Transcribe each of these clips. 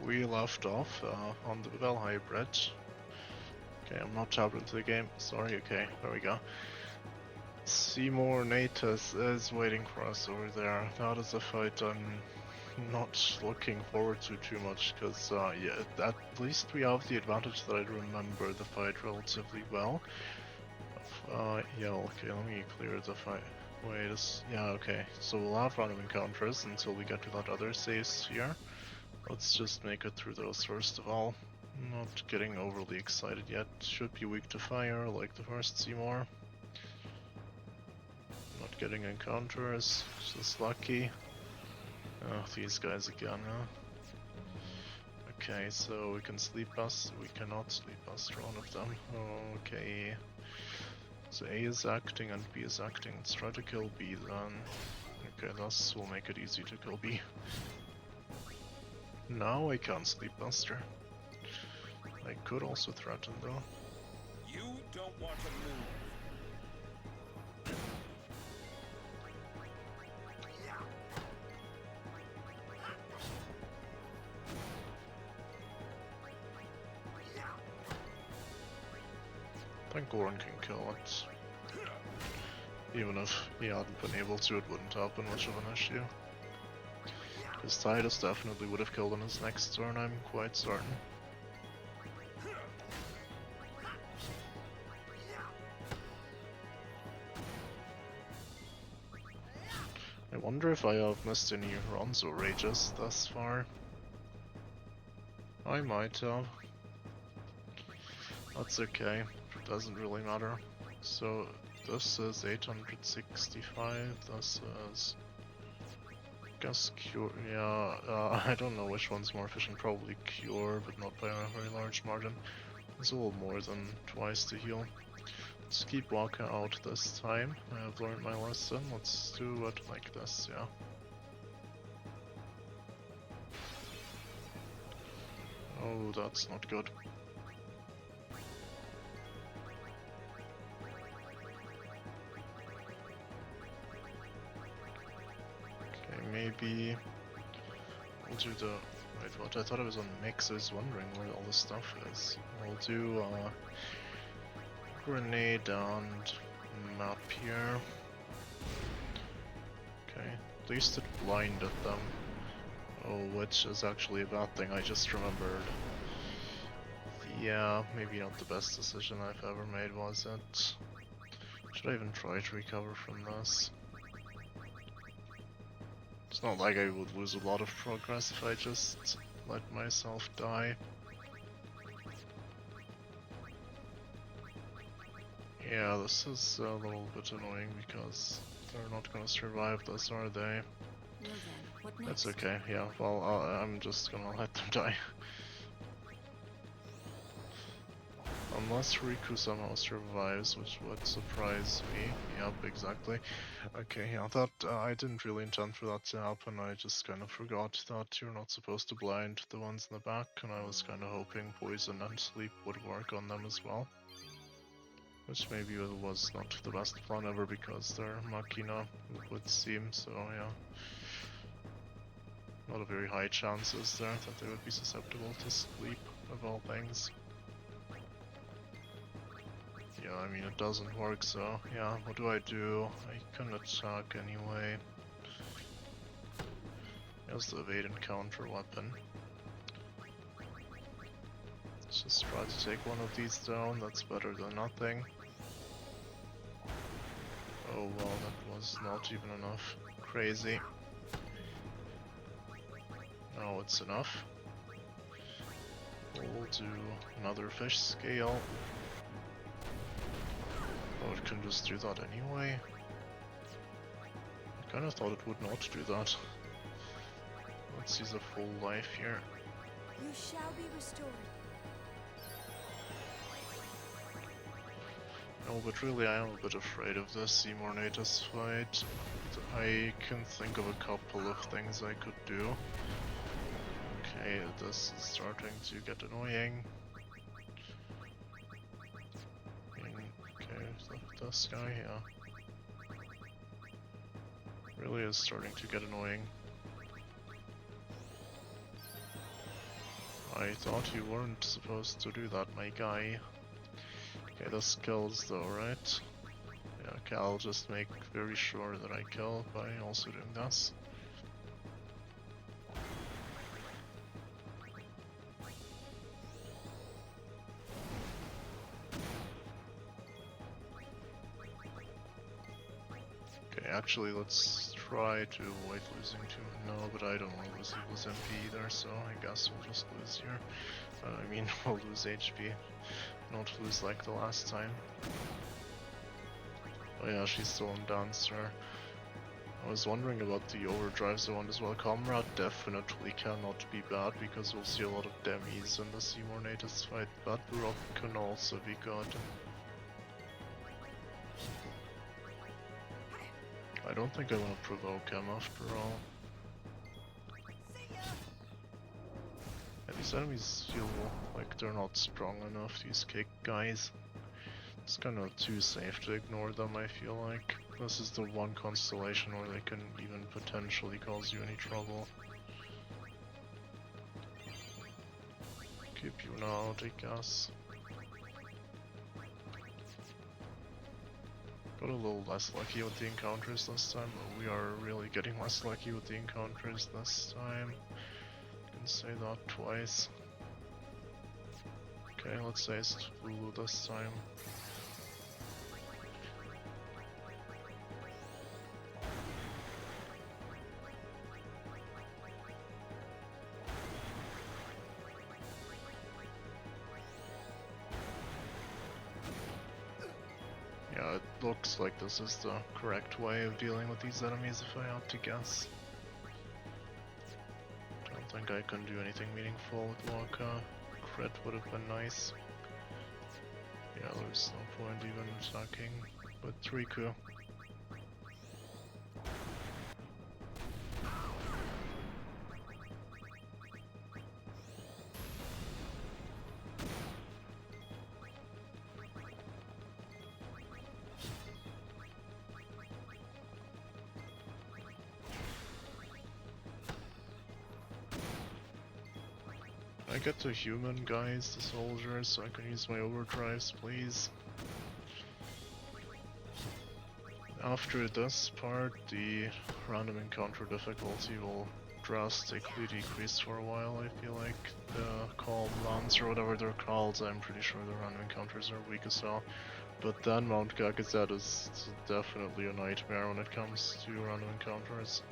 we left off on the Bell Hybrid. Okay, I'm not tapped into the game. Sorry, okay, there we go. Seymour Natus is waiting for us over there. That is a fight I'm not looking forward to too much, because yeah, at least we have the advantage that I remember the fight relatively well. Yeah, okay, let me clear the fight. Wait, yeah, okay, so we'll have random encounters until we get to that other save sphere. Let's just make it through those first of all. Not getting overly excited yet. Should be weak to fire, like the first Seymour. Not getting encounters, just lucky. Oh, these guys again, huh? Okay, so we can sleep bust. We cannot sleep bust one of them. Okay. So A is acting and B is acting. Let's try to kill B then. Okay, this will make it easy to kill B. Now I can't sleep buster. I could also threaten though. You don't want to move. I think Goran can kill it. Even if he hadn't been able to, it wouldn't have been much of an issue. Because Titus definitely would have killed on his next turn, I'm quite certain. I wonder if I have missed any Ronzo rages thus far. I might have. That's okay, it doesn't really matter. So this is 865, this is... I guess Cure, yeah, I don't know which one's more efficient, probably Cure, but not by a very large margin. It's a little more than twice the heal. Let's keep walking out this time. I have learned my lesson. Let's do it like this, yeah. Oh, that's not good. Okay, maybe we'll do the... Wait, what? I thought it was on mix. I was wondering where all this stuff is. We'll do grenade and map here. Okay, at least it blinded them. Oh, which is actually a bad thing, I just remembered. Yeah, maybe not the best decision I've ever made, was it? Should I even try to recover from this? It's not like I would lose a lot of progress if I just let myself die. Yeah, this is a little bit annoying because they're not gonna survive this, are they? Well then, what next? It's okay, yeah, well, I'm just gonna let them die. Unless Riku somehow survives, which would surprise me. Yep, exactly. Okay, yeah, that I didn't really intend for that to happen. I just kind of forgot that you're not supposed to blind the ones in the back, and I was kind of hoping poison and sleep would work on them as well. Which maybe was not the best plan ever because they're Machina, it would seem, so yeah. Not a very high chance is there that they would be susceptible to sleep, of all things. Yeah, I mean it doesn't work, so yeah, what do? I can attack anyway. Here's the evade and counter weapon. Let's just try to take one of these down, that's better than nothing. Oh well, that was not even enough. Crazy. Now it's enough. We'll do another fish scale. Oh, it can just do that anyway. I kinda thought it would not do that. Let's use a full life here. You shall be restored. No, but really I am a bit afraid of this Seymour Natus fight. I can think of a couple of things I could do. Okay, this is starting to get annoying. Okay, this guy, yeah. Really is starting to get annoying. I thought you weren't supposed to do that, my guy. Okay, this kills though, right? Yeah, okay, I'll just make very sure that I kill by also doing this. Okay, actually let's try to avoid losing too. No, but I don't want to lose MP either, so I guess we'll just lose here. I mean, we'll lose HP, not lose like the last time. Oh yeah, she's still in Dancer. I was wondering about the overdrive zone as well. Comrade definitely cannot be bad because we'll see a lot of demis in the Seymour Natus fight, but Rock can also be good. I don't think I want to provoke him after all. Yeah, these enemies feel like they're not strong enough, these kick guys. It's kind of too safe to ignore them, I feel like. This is the one constellation where they can even potentially cause you any trouble. Keep you out, I guess. Got a little less lucky with the encounters this time, but we are really getting less lucky with the encounters this time. I can say that twice. Okay, let's say it's Lulu this time. Yeah, it looks like this is the correct way of dealing with these enemies if I had to guess. Don't think I can do anything meaningful with Waka. Crit would have been nice. Yeah, there's no point even attacking with Riku. I get the human guys, the soldiers, so I can use my overdrives, please. After this part, the random encounter difficulty will drastically decrease for a while. I feel like the calm lands or whatever they're called, I'm pretty sure the random encounters are weak as hell. But then Mount Gagazet is definitely a nightmare when it comes to random encounters.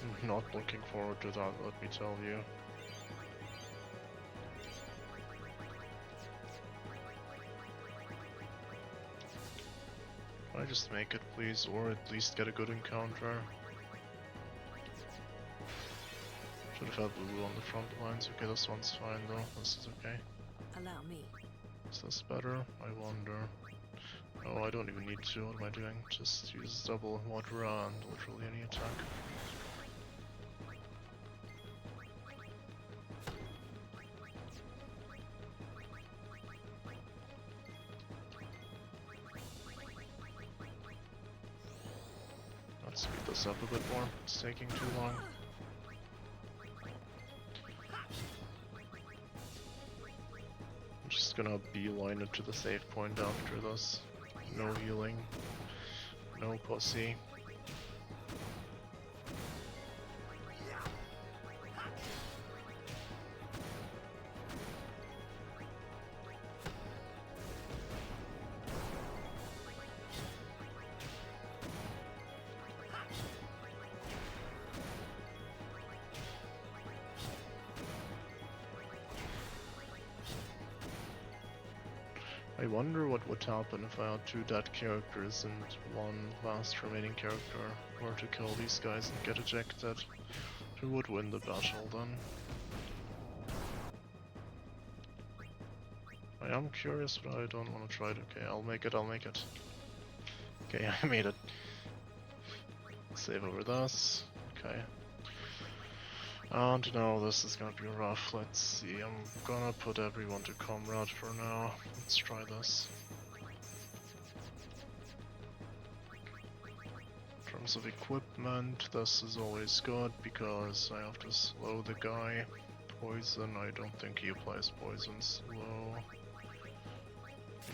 I'm not looking forward to that, let me tell you. Can I just make it, please, or at least get a good encounter? Should have had Lulu on the front lines. Okay, this one's fine though. This is okay. Allow me. Is this better? I wonder. Oh, I don't even need to. What am I doing? Just use double water and literally any attack. Let's speed this up a bit more. It's taking too long. I'm just gonna beeline it to the save point after this. No healing. No pussy. I wonder what would happen if I had 2 dead characters and 1 last remaining character were to kill these guys and get ejected. Who would win the battle then? I am curious, but I don't want to try it. Okay, I'll make it, Okay, I made it. Save over this. Okay. And now this is gonna be rough. Let's see, I'm gonna put everyone to Comrade for now. Let's try this. In terms of equipment, this is always good because I have to slow the guy. poison. I don't think he applies poison slow.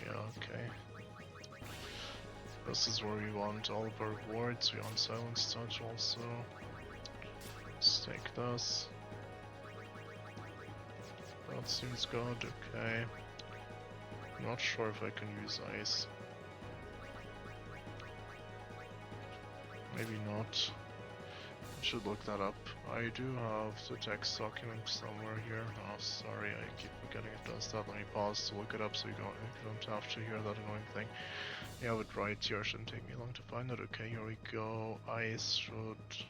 Yeah, okay. This is where we want all of our wards. We want silence touch also. Let's take this. That seems good, okay. I'm not sure if I can use ice. Maybe not. I should look that up. I do have the text document somewhere here. Oh, sorry, I keep forgetting it does that. Let me pause to look it up so you don't have to hear that annoying thing. Yeah, but right here, shouldn't take me long to find it. Okay, here we go. Ice should...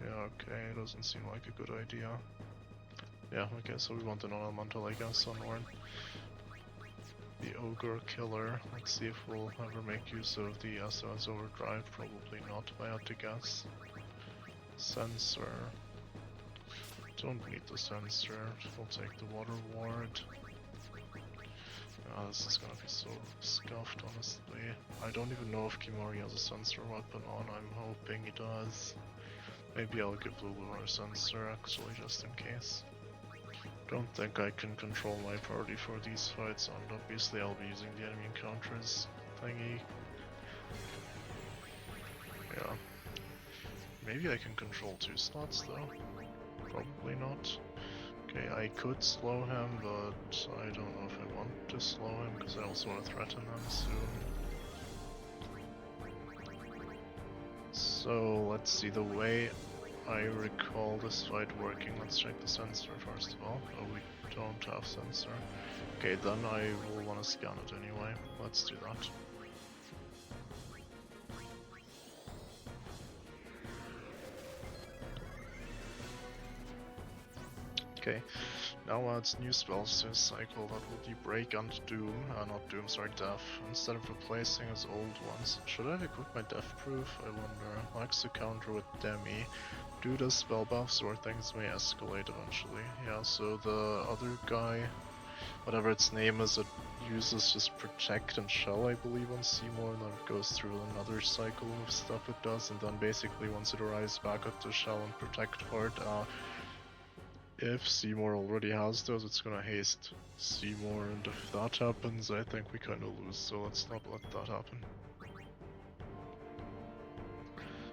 Yeah, okay, doesn't seem like a good idea. Yeah, okay, so we want the non-elemental, I guess, on Warren. The Ogre Killer. Let's see if we'll ever make use of the SOS Overdrive. Probably not, if I had to guess. Sensor. Don't need the sensor. We'll take the Water Ward. This is gonna be so scuffed, honestly. I don't even know if Kimori has a sensor weapon on. I'm hoping he does. Maybe I'll give Lulu a sensor, actually, just in case. Don't think I can control my party for these fights, and obviously I'll be using the enemy encounters thingy. Yeah. Maybe I can control 2 slots though. Probably not. Okay, I could slow him, but I don't know if I want to slow him, because I also want to threaten him soon. So, let's see, the way I recall this fight working, let's check the sensor first of all. Oh, we don't have sensor. Okay, then I will want to scan it anyway. Let's do that. Okay, now adds new spells to his cycle. That will be Break and Doom, not Doom, sorry, Death, instead of replacing his old ones. Should I have equipped my Death Proof? I wonder. Likes to counter with Demi. Due to spell buffs or things may escalate eventually. Yeah, so the other guy, whatever its name is, it uses just Protect and Shell, I believe, on Seymour, and then it goes through another cycle of stuff it does, and then basically once it arrives back at the Shell and Protect part, if Seymour already has those, it's gonna haste Seymour, and if that happens, I think we kinda lose, so let's not let that happen.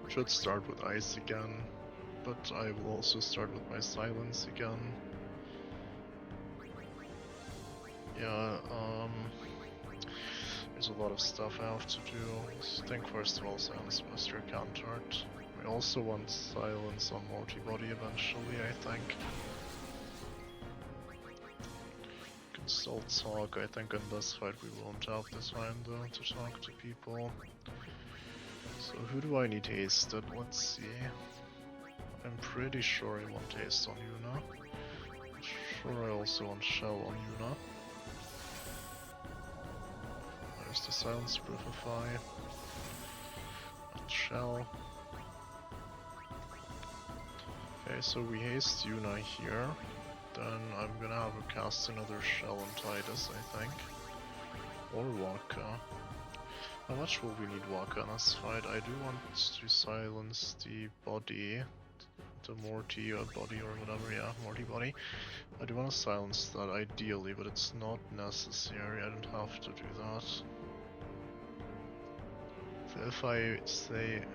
Should start with Ice again, but I will also start with my Silence again. Yeah, there's a lot of stuff I have to do. Let's think first of all Silence Buster countered. We also want Silence on Multibody eventually, I think. Consult Talk, I think in this fight we won't have the time though to talk to people. So who do I need hasted? Let's see. I'm pretty sure I want haste on Yuna. Sure, I also want Shell on Yuna. There's the Silence Proofify. And Shell. Okay, so we haste Yuna here. Then I'm gonna have her cast another Shell on Titus, I think. Or Waka. How much will we need Waka in this fight? I do want to silence the body. The Morty body or whatever, yeah, Morty body. I do want to silence that ideally, but it's not necessary, I don't have to do that. So if I say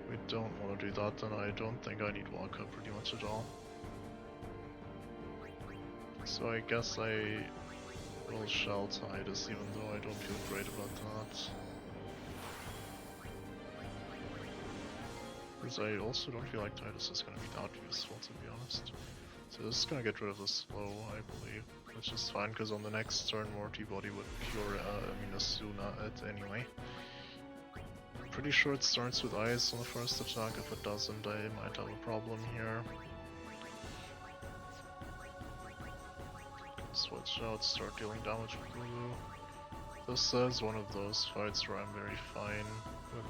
we don't want to do that, then I don't think I need Waka pretty much at all. So I guess I will Shell Titus, even though I don't feel great about that. Because I also don't feel like Titus is going to be that useful, to be honest. So this is going to get rid of the slow, I believe. Which is fine, because on the next turn Morty Body would cure Asuna it anyway. Pretty sure it starts with Ice on the first attack. If it doesn't, I might have a problem here. Switch out, start dealing damage with Lulu. This is one of those fights where I'm very fine with.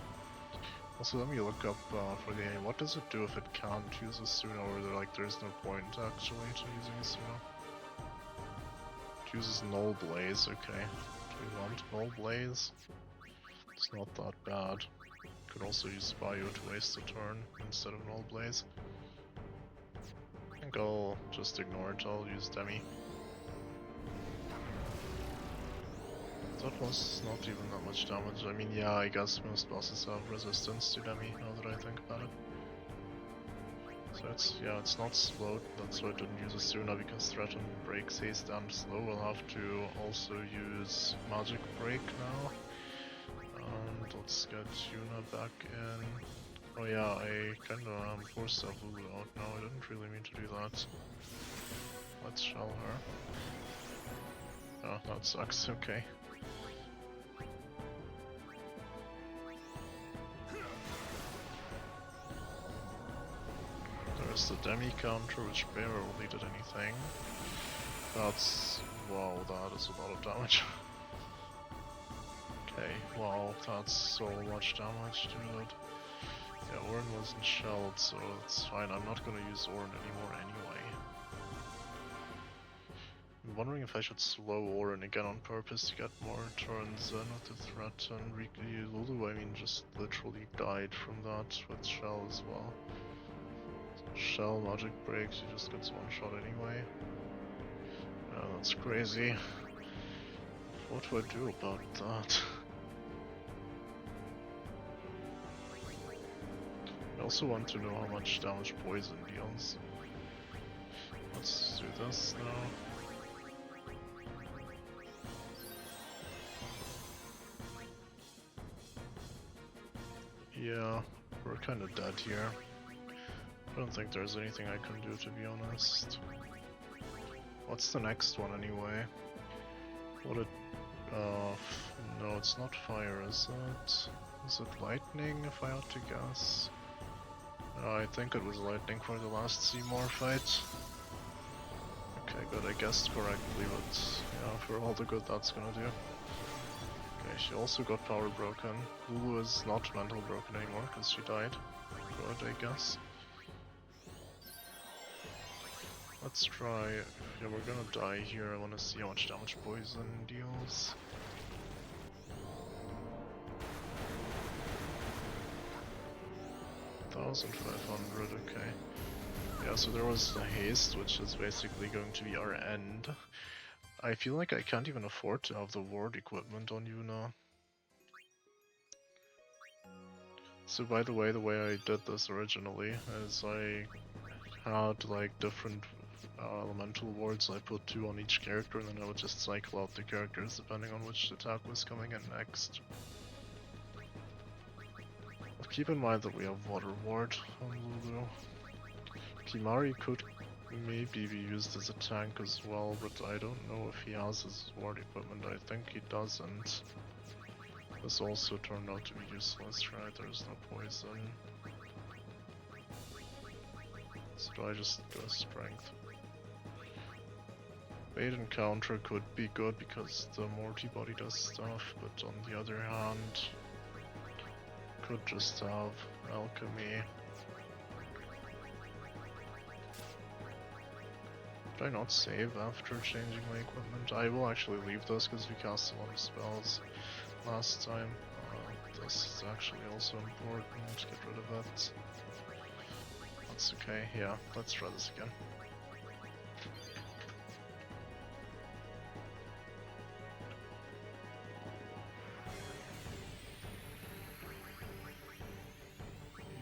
Also, let me look up for the game. What does it do if it can't use Asuna, or there's no point actually to using Asuna? It uses Null Blaze, okay. Do we want Null Blaze? It's not that bad. Could also use Bio to waste a turn instead of Null Blaze. think I'll just ignore it, I'll use Demi. That was not even that much damage. I mean, yeah, I guess most bosses have resistance to Demi, now that I think about it. So it's not slowed, that's why I didn't use Asuna, because Threaten breaks haste and slow. I'll have to also use Magic Break now. And let's get Yuna back in. Oh yeah, I kinda forced that Lulu out now, I didn't really mean to do that. Let's shell her. Oh, that sucks, okay. There's the Demi counter, which barely did anything. That's... wow, that is a lot of damage. Okay, wow, that's so much damage, dude. Yeah, Orin wasn't shelled, so it's fine. I'm not gonna use Orin anymore anyway. I'm wondering if I should slow Orin again on purpose to get more turns in with the Threaten. Lulu, I mean, just literally died from that with Shell as well. Shell, Magic Breaks, he just gets one shot anyway. Yeah, that's crazy. What do I do about that? I also want to know how much damage poison deals. Let's do this now. Yeah, we're kinda dead here. I don't think there's anything I can do, to be honest. What's the next one anyway? What it... no, it's not fire, is it? Is it lightning, if I had to guess? I think it was lightning for the last Seymour fight. Okay, good, I guessed correctly, but yeah, for all the good that's gonna do. Okay, she also got power broken. Lulu is not mental broken anymore, because she died. Good, I guess. Let's try... yeah, we're gonna die here. I wanna see how much damage poison deals. $1,500, okay. Yeah, so there was the haste, which is basically going to be our end. I feel like I can't even afford to have the ward equipment on Yuna. So by the way I did this originally is I had like different elemental wards. I put 2 on each character and then I would just cycle out the characters depending on which attack was coming in next. Keep in mind that we have Water Ward on Lulu. Kimari could maybe be used as a tank as well, but I don't know if he has his ward equipment. I think he doesn't. This also turned out to be useless, right? There's no poison. So do I just go strength? Bait and counter could be good because the Morty body does stuff, but on the other hand, could just have alchemy. Did I not save after changing my equipment? I will actually leave this because we cast a lot of spells last time. This is actually also important, get rid of it. That's okay, yeah, let's try this again.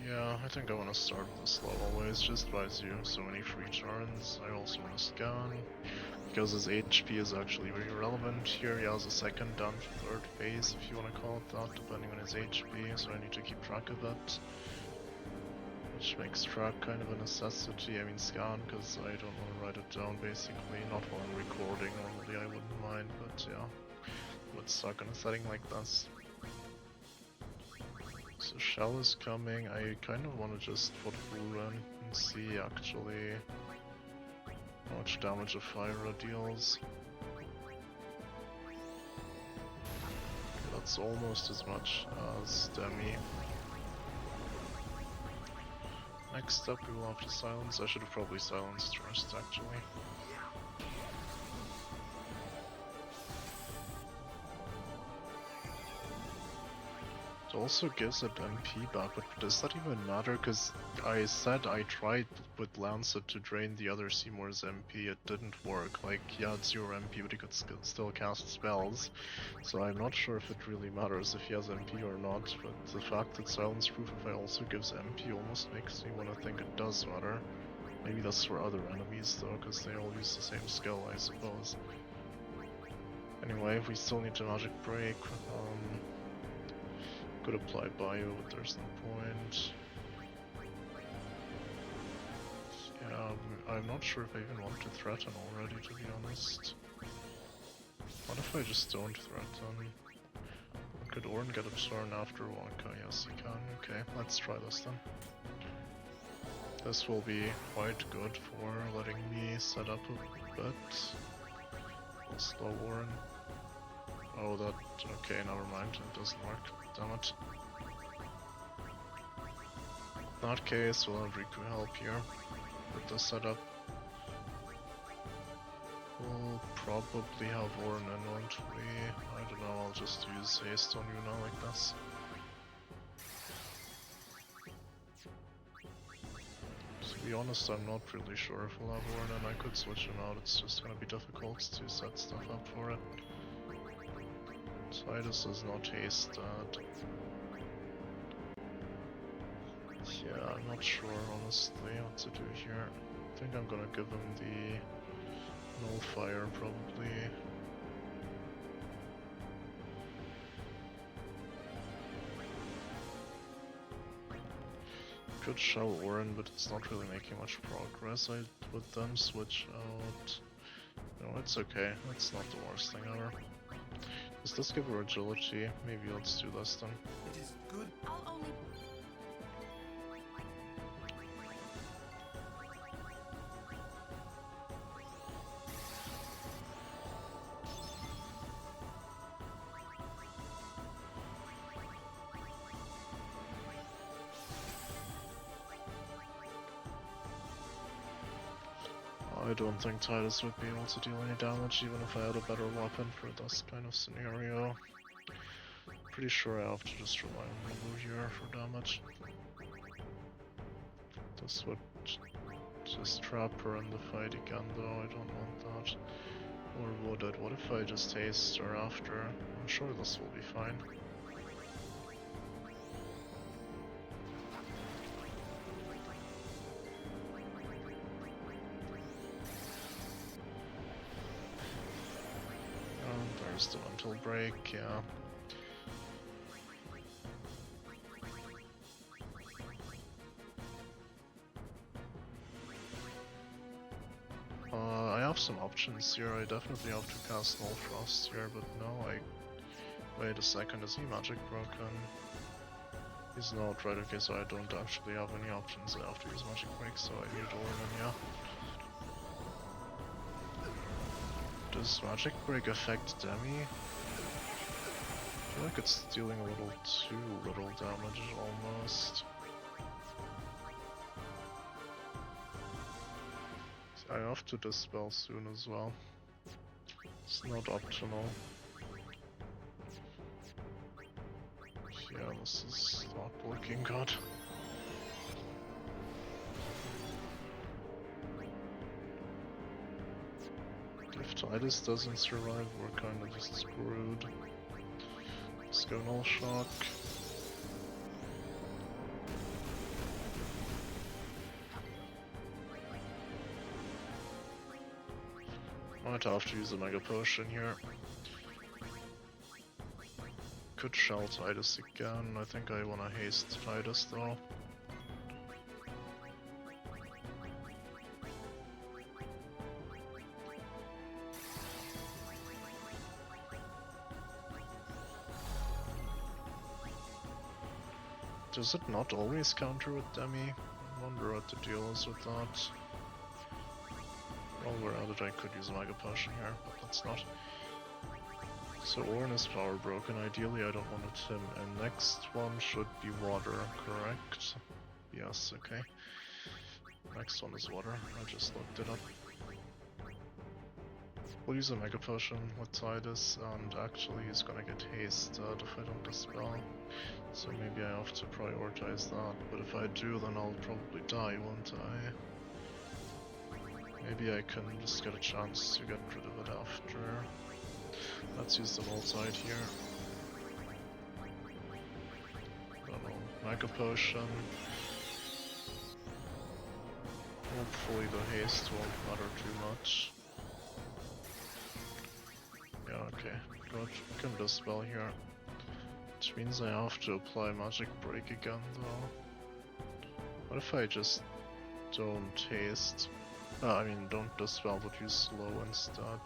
Yeah, I think I want to start with this slow always, just buys you so many free turns. I also want to scan, because his HP is actually very relevant here. He has a second and third phase, if you want to call it that, depending on his HP, so I need to keep track of it. Which makes track kind of a necessity. I mean scan, because I don't want to write it down basically, not while I'm recording. Normally I wouldn't mind, but yeah, it would suck in a setting like this. So Shell is coming. I kind of want to just put Blue in and see actually how much damage a Fyra deals. That's almost as much as Demi. Next up we will have to silence. I should have probably silenced first actually. It also gives it MP back, but does that even matter? Because I said I tried with Lancet to drain the other Seymour's MP, it didn't work. Like, yeah, it's 0 MP, but he could still cast spells. So I'm not sure if it really matters if he has MP or not, but the fact that Silence Proof if I also gives MP almost makes me want to think it does matter. Maybe that's for other enemies though, because they all use the same skill, I suppose. Anyway, we still need to Magic Break. Could apply Bio, but there's no point. Yeah, I'm not sure if I even want to threaten already, to be honest. What if I just don't threaten? Could Ornn get a turn after Wonka? Yes, he can. Okay, let's try this then. This will be quite good for letting me set up a bit. We'll slow Ornn. Oh, that... okay, never mind, it doesn't work. Damn it. In that case, we'll have Riku help here with the setup. We'll probably have Ornn in, won't we? I don't know, I'll just use haste on you now like this. To be honest, I'm not really sure if we'll have Ornn in. I could switch him out, it's just gonna be difficult to set stuff up for it. Natus is not hasted. Yeah, I'm not sure honestly what to do here. I think I'm gonna give him the Nullfire probably. Could shell Ornn, but it's not really making much progress. I would then switch out. No, it's okay. It's not the worst thing ever. Does this give her agility? Maybe let's do this then. It is good. I'll only. I don't think Natus would be able to deal any damage even if I had a better weapon for this kind of scenario. Pretty sure I have to just rely on Lulu here for damage. This would just trap her in the fight again though, I don't want that. Or would it? What if I just haste her after? I'm sure this will be fine. There's the mental break, yeah. I have some options here. I definitely have to cast Null Frost here, but no, wait a second, is he magic broken? He's not, right? Okay, so I don't actually have any options. I have to use magic break, so I need Ornn, yeah. Does Magic Break affect Demi? I feel like it's dealing a little too little damage almost. I have to dispel soon as well. It's not optional. Yeah, this is not looking good. If Natus doesn't survive, we're kind of just screwed. Let's go Null Shock. Might have to use a Mega Potion here. Could shell Natus again. I think I wanna haste Natus though. Does it not always counter with Demi? I wonder what the deal is with that. Wrong around it, I could use a Mega Potion here, but let's not. So Ornn is power broken, ideally I don't want it him, and next one should be water, correct? Yes, okay. Next one is water, I just looked it up. We'll use a Mega Potion with Titus, and actually he's gonna get hasted if I don't dispel. So maybe I have to prioritize that, but if I do then I'll probably die, won't I? Maybe I can just get a chance to get rid of it after. Let's use the outside here. Don't know, Mega Potion. Hopefully the haste won't matter too much. Yeah, okay, good. Can dispel here. Which means I have to apply Magic Break again though. What if I just don't haste? I mean, don't dispel but use slow instead.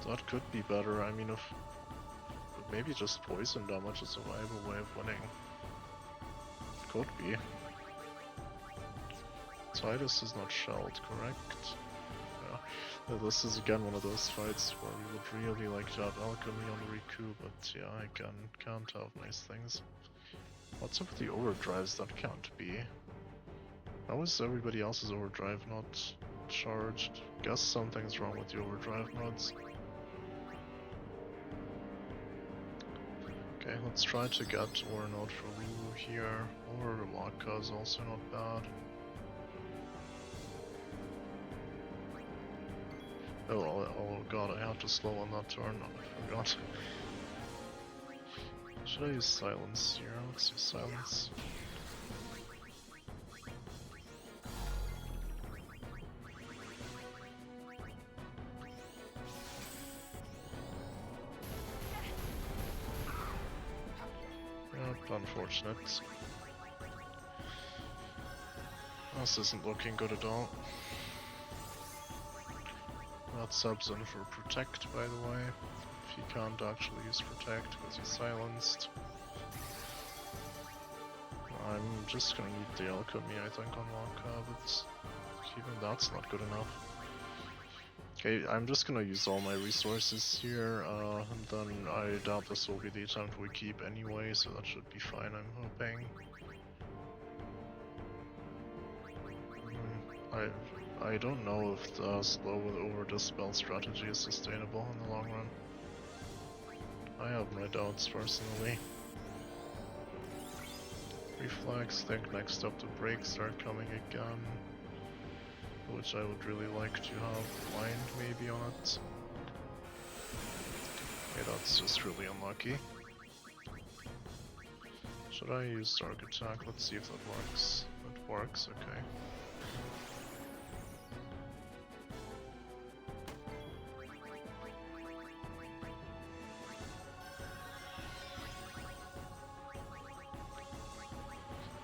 That could be better. I mean, if maybe just poison damage is a viable way of winning. Could be. Titus is not shelled, correct? Yeah. This is again one of those fights where we would really like to have alchemy on Riku, but yeah, I can't have nice things. What's up with the overdrives? That can't be. How is everybody else's overdrive not charged? Guess something's wrong with the overdrive mods. Okay, let's try to get Ore Node for Lulu here, or Waka is also not bad. Oh god, I have to slow on that turn, I forgot. Should I use silence here? Let's use silence. Yep, unfortunate. This isn't looking good at all. That subs in for Protect, by the way. If he can't actually use Protect because he's silenced. I'm just gonna need the Alchemy, I think, on Waka, but even that's not good enough. Okay, I'm just gonna use all my resources here, and then I doubt this will be the attempt we keep anyway, so that should be fine, I'm hoping. I don't know if the slow with over dispel strategy is sustainable in the long run. I have my doubts personally. Reflex, think next up the breaks start coming again. Which I would really like to have blind maybe on it. Okay, that's just really unlucky. Should I use Dark Attack? Let's see if that works. It works, okay.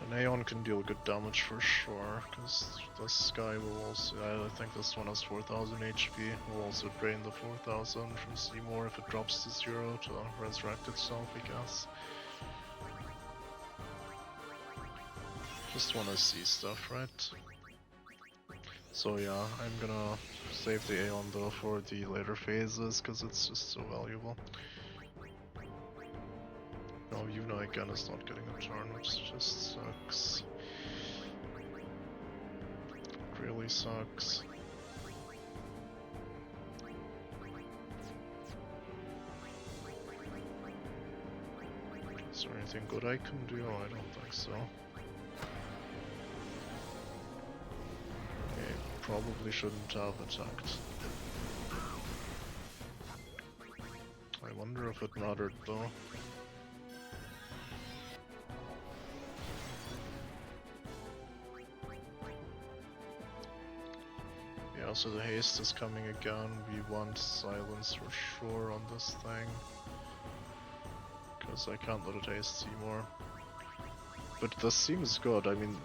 An Aeon can deal good damage for sure, because this guy will also, I think this one has 4000 HP, will also drain the 4000 from Seymour if it drops to 0 to resurrect itself, I guess. Just wanna see stuff, right? So yeah, I'm gonna save the Aeon though for the later phases, because it's just so valuable. No, Yuna again is not getting a turn, which just sucks. It really sucks. Is there anything good I can do? I don't think so. Okay, probably shouldn't have attacked. I wonder if it mattered though. Yeah, so the haste is coming again. We want silence for sure on this thing. Because I can't let it haste Seymour. But this seems good. I mean,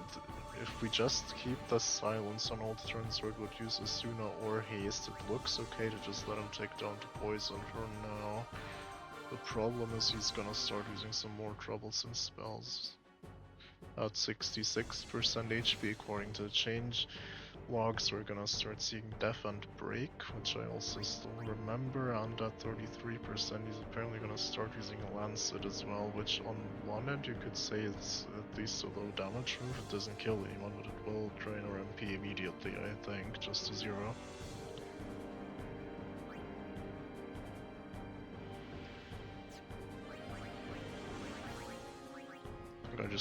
if we just keep the silence on all the turns where it would use Asuna or haste, it looks okay to just let him take down to poison for now. The problem is he's gonna start using some more troublesome spells. At 66% HP according to the change logs, we're gonna start seeing Death and Break, which I also still remember, and at 33% he's apparently gonna start using Lancet as well, which on one end you could say it's at least a low damage move. It doesn't kill anyone, but it will drain our MP immediately, I think, just to 0.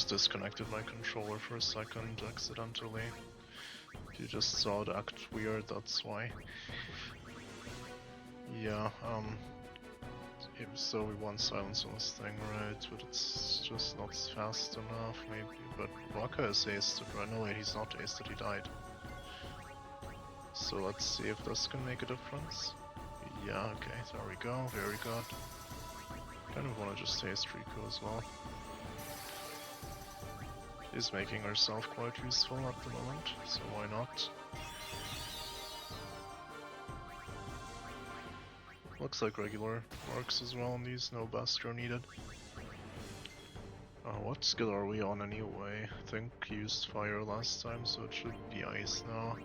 just disconnected my controller for a second accidentally. You just saw it act weird, that's why. Yeah, so we want silence on this thing, right? But it's just not fast enough, maybe. But Waka is hasted, right? No, wait, he's not hasted, he died. So let's see if this can make a difference. Yeah, okay, there we go, very good. Kind of want to just haste Riku as well. She's making herself quite useful at the moment, so why not? Looks like regular works as well on these, no Bastro needed. What skill are we on anyway? I think he used fire last time, so it should be ice now.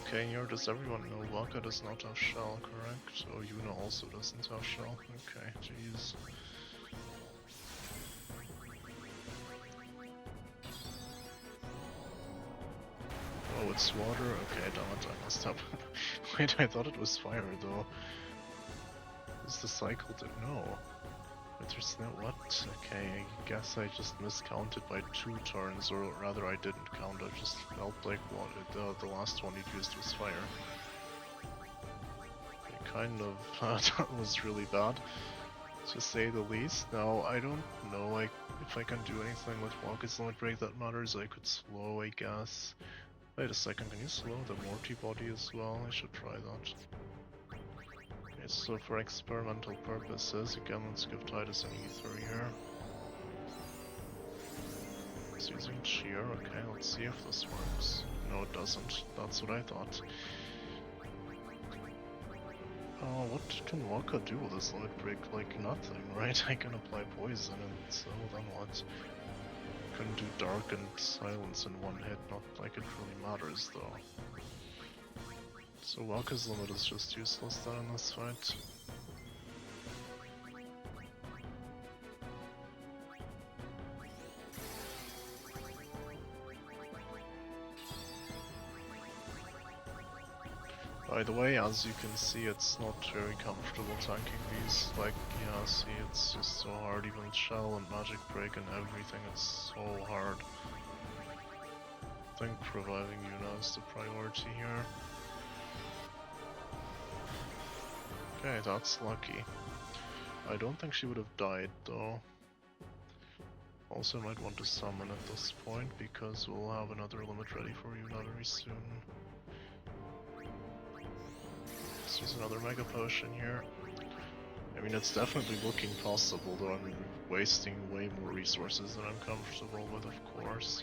Okay, here does everyone know Waka does not have shell, correct? Oh, Yuna also doesn't have shell. Okay, jeez. Oh, it's water? Okay, damn it, I messed up. Wait, I thought it was fire though. Is the cycle to no? But there's no what? Okay, I guess I just miscounted by 2 turns, or rather I didn't count, I just felt like what the last one he used was fire. Okay, kind of, that was really bad, to say the least. Now, I don't know if I can do anything with Waka's limit break that matters. I could slow, I guess. Wait a second, can you slow the Morty body as well? I should try that. Okay, so for experimental purposes, again, let's give Titus an ether here. It's using cheer, okay, let's see if this works. No, it doesn't. That's what I thought. Oh, what can Waka do with this limit break? Like, nothing, right? I can apply poison, and so then what? Couldn't do dark and silence in one hit, not like it really matters, though. So Waka's limit is just useless then in this fight. By the way, as you can see, it's not very comfortable tanking these. Like, yeah, see, it's just so hard, even Shell and Magic Break and everything, it's so hard. I think reviving Yuna is the priority here. Okay, that's lucky. I don't think she would have died though. Also might want to summon at this point because we'll have another limit ready for Yuna very soon. Let's use another Mega Potion here. I mean, it's definitely looking possible, though I'm wasting way more resources than I'm comfortable with, of course.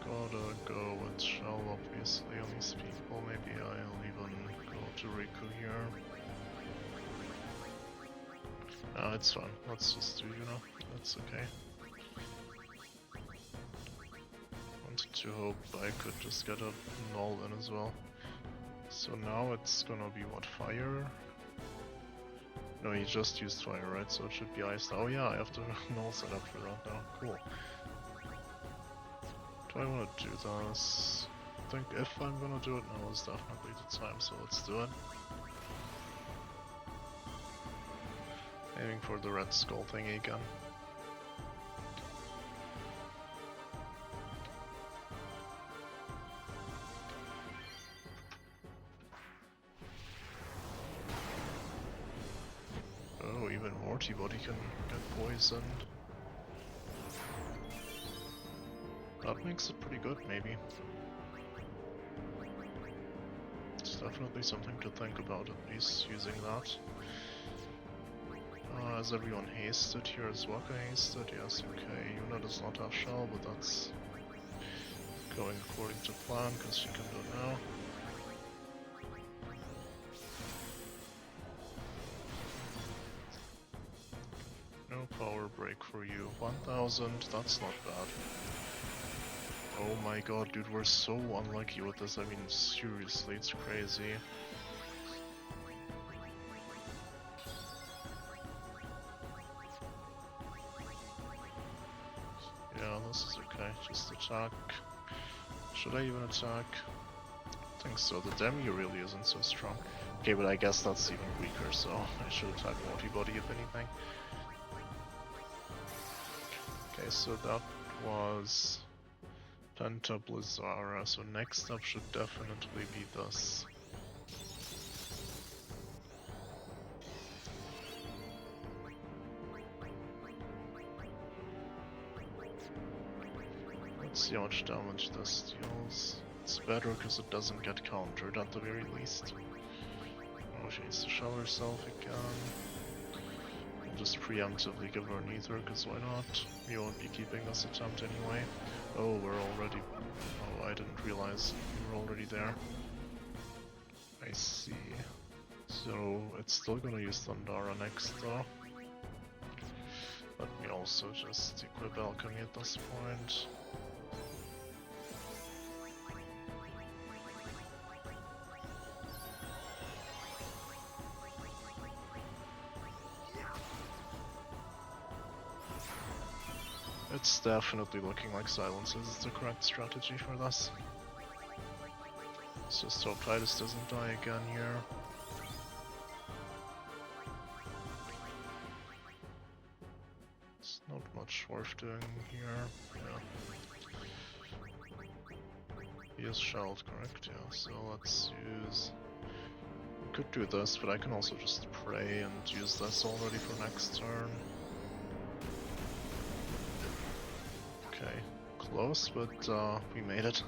Gotta go with Shell, obviously, on these people. Maybe I'll even go to Riku here. It's fine. Let's just do, you know, that's okay. Wanted to hope I could just get a null in as well. So now it's gonna be what, fire? No, he just used fire, right? So it should be ice. Oh yeah, I have to null set up for that now. Cool. Do I want to do this? I think if I'm gonna do it now is definitely the time, so let's do it. Aiming for the red skull thingy again. Oh, even Morty body can get poisoned. That makes it pretty good, maybe. It's definitely something to think about, at least, using that. Is everyone hasted here? Is Waka hasted? Yes, okay. Yuna does not have shell, but that's going according to plan, because she can do it now. No power break for you. 1000, that's not bad. Oh my god, dude, we're so unlucky with this. I mean, seriously, it's crazy. attack. Should I even attack? I think so. The Demi really isn't so strong. Okay, but I guess that's even weaker, so I should attack Multi-Body if anything. Okay, so that was Penta Blizzara, so next up should definitely be this. Let's see how much damage this deals. It's better because it doesn't get countered at the very least. Oh, she needs to shell herself again. We'll just preemptively give her an ether, because why not? We won't be keeping this attempt anyway. Oh, we're already... Oh, I didn't realize we were already there. I see. So, it's still gonna use Thundara next though. Let me also just equip Alchemy at this point. It's definitely looking like Silence is the correct strategy for this. Let's just hope Titus doesn't die again here. It's not much worth doing here. Yeah. He is shelled, correct? Yeah, so let's use... We could do this, but I can also just pray and use this already for next turn. Okay, close, but we made it.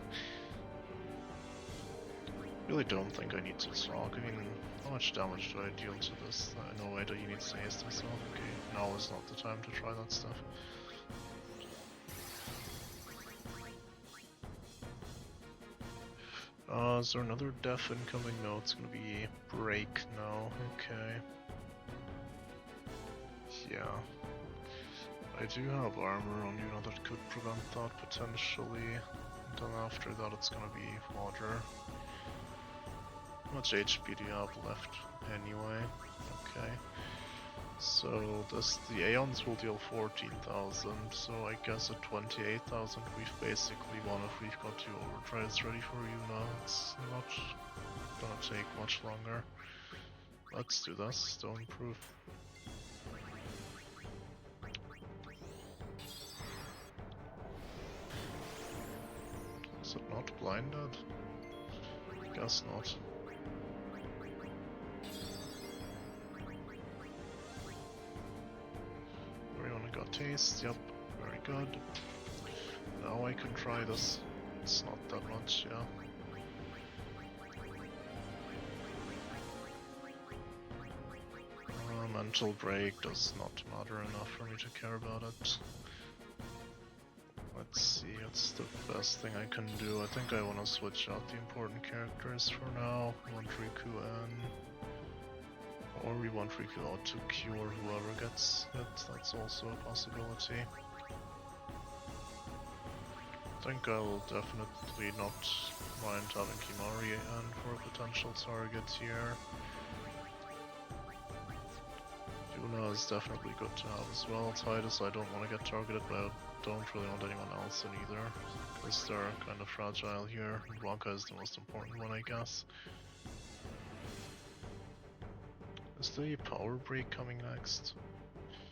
Really don't think I need to talk. I mean, how much damage do I deal to this? No way that he needs to haste himself. Okay, now is not the time to try that stuff. Is there another death incoming? No, it's gonna be break now. Okay. Yeah. I do have armor on Yuna that could prevent that potentially. And then after that it's gonna be water. How much HP do you have left anyway? Okay. So the Aeons will deal 14,000, so I guess at 28,000 we've basically won if we've got 2 overdrives ready for Yuna. It's not gonna take much longer. Let's do this, stone proof. Is it not blinded? Guess not. Everyone got taste, yep, very good. Now I can try this. It's not that much, yeah. Mental break does not matter enough for me to care about it. Let's see, what's the best thing I can do? I think I want to switch out the important characters for now. We want Riku in. Or we want Riku out to cure whoever gets it. That's also a possibility. I think I'll definitely not mind having Kimari in for a potential target here. Yuna is definitely good to have as well. Titus I don't want to get targeted, but I don't really want anyone else in either, because they're kind of fragile here. Blanca is the most important one, I guess. Is the power break coming next?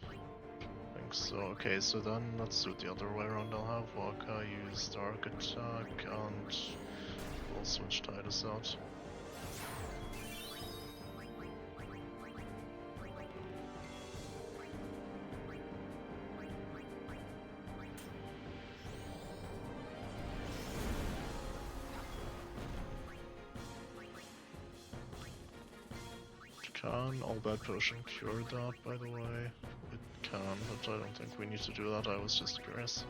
I think so. Okay, so then let's do it the other way around. I'll have Waka use Dark Attack and we'll switch Titus out. Can All Bad Potion cure that, by the way? It can, but I don't think we need to do that, I was just curious.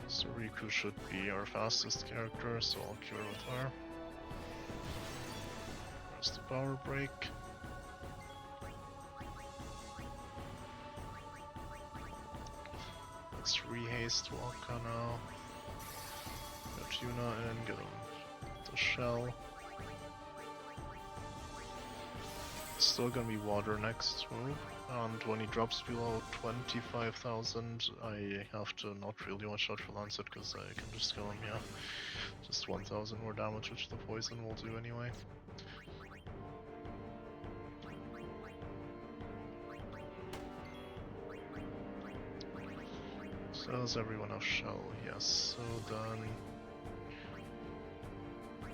So Riku should be our fastest character, so I'll cure with her. There's the power break. Let's re-haste Waka now. Get Yuna in, get him the shell. Still gonna be water next move, and when he drops below 25,000, I have to not really watch out for Lancet because I can just kill him, yeah. Just 1,000 more damage, which the poison will do anyway. So does everyone have shell? Yes, so then...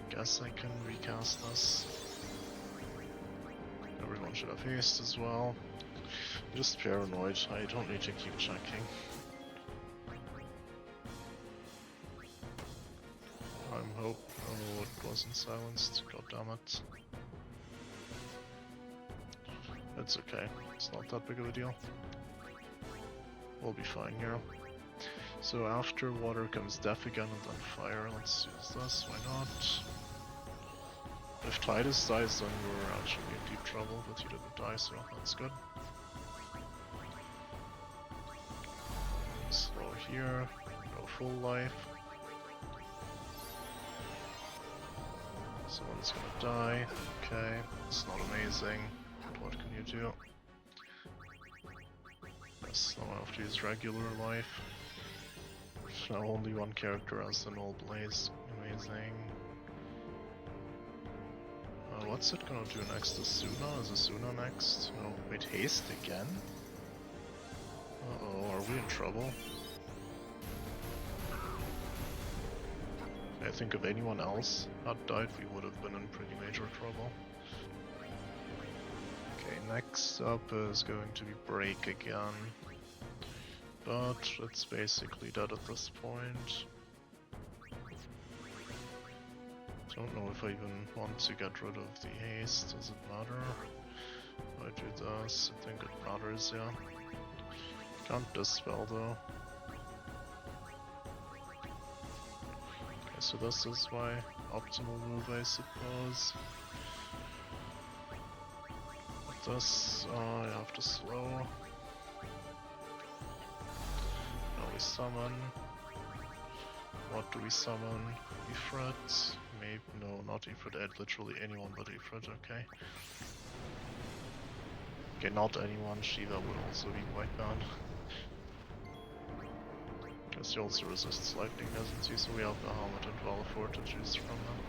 guess I can recast this. Everyone should have haste as well. I'm just paranoid, I don't need to keep checking. I'm hope. Oh, it wasn't silenced, god damn it. It's okay, it's not that big of a deal. We'll be fine here. So after water comes death again and then fire. Let's use this, why not? If Titus dies, then we're actually in deep trouble, but he didn't die, so that's good. Slow here, go full life. Someone's gonna die. Okay, it's not amazing, but what can you do? Yes, now I have to use regular life. Now only one character has the null blaze. Amazing. What's it gonna do next? Asuna? Is Asuna next? No, wait, haste again? Uh-oh, are we in trouble? I think if anyone else had died, we would have been in pretty major trouble. Okay, next up is going to be break again. But it's basically dead at this point. Don't know if I even want to get rid of the haste. Does it matter? If I do this, I think it matters, yeah. Can't dispel though. Okay, so this is my optimal move, I suppose. With this, I have to slow. Now we summon. What do we summon? Ifrit? Maybe, no, not Ifrit, literally anyone but Ifrit, okay. Okay, not anyone, Shiva would also be quite bad. Guess he also resists lightning, doesn't he? So we have the helmet and Valafort to choose from them.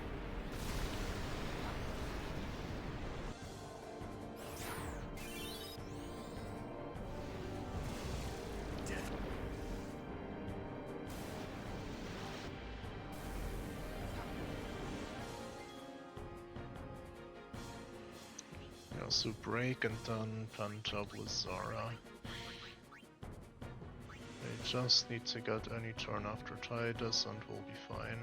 So break and then Penta Blizzara. They just need to get any turn after Titus and we'll be fine.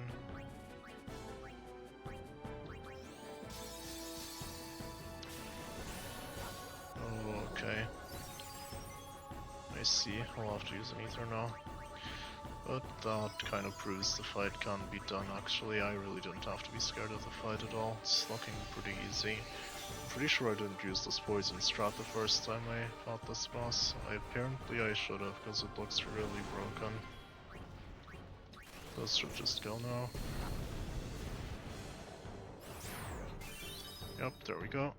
Oh, okay. I see, I'll have to use an ether now. But that kind of proves the fight can be done actually. I really didn't have to be scared of the fight at all. It's looking pretty easy. I'm pretty sure I didn't use this poison strat the first time I fought this boss. Apparently I should have, because it looks really broken. This should just go now. Yep, there we go.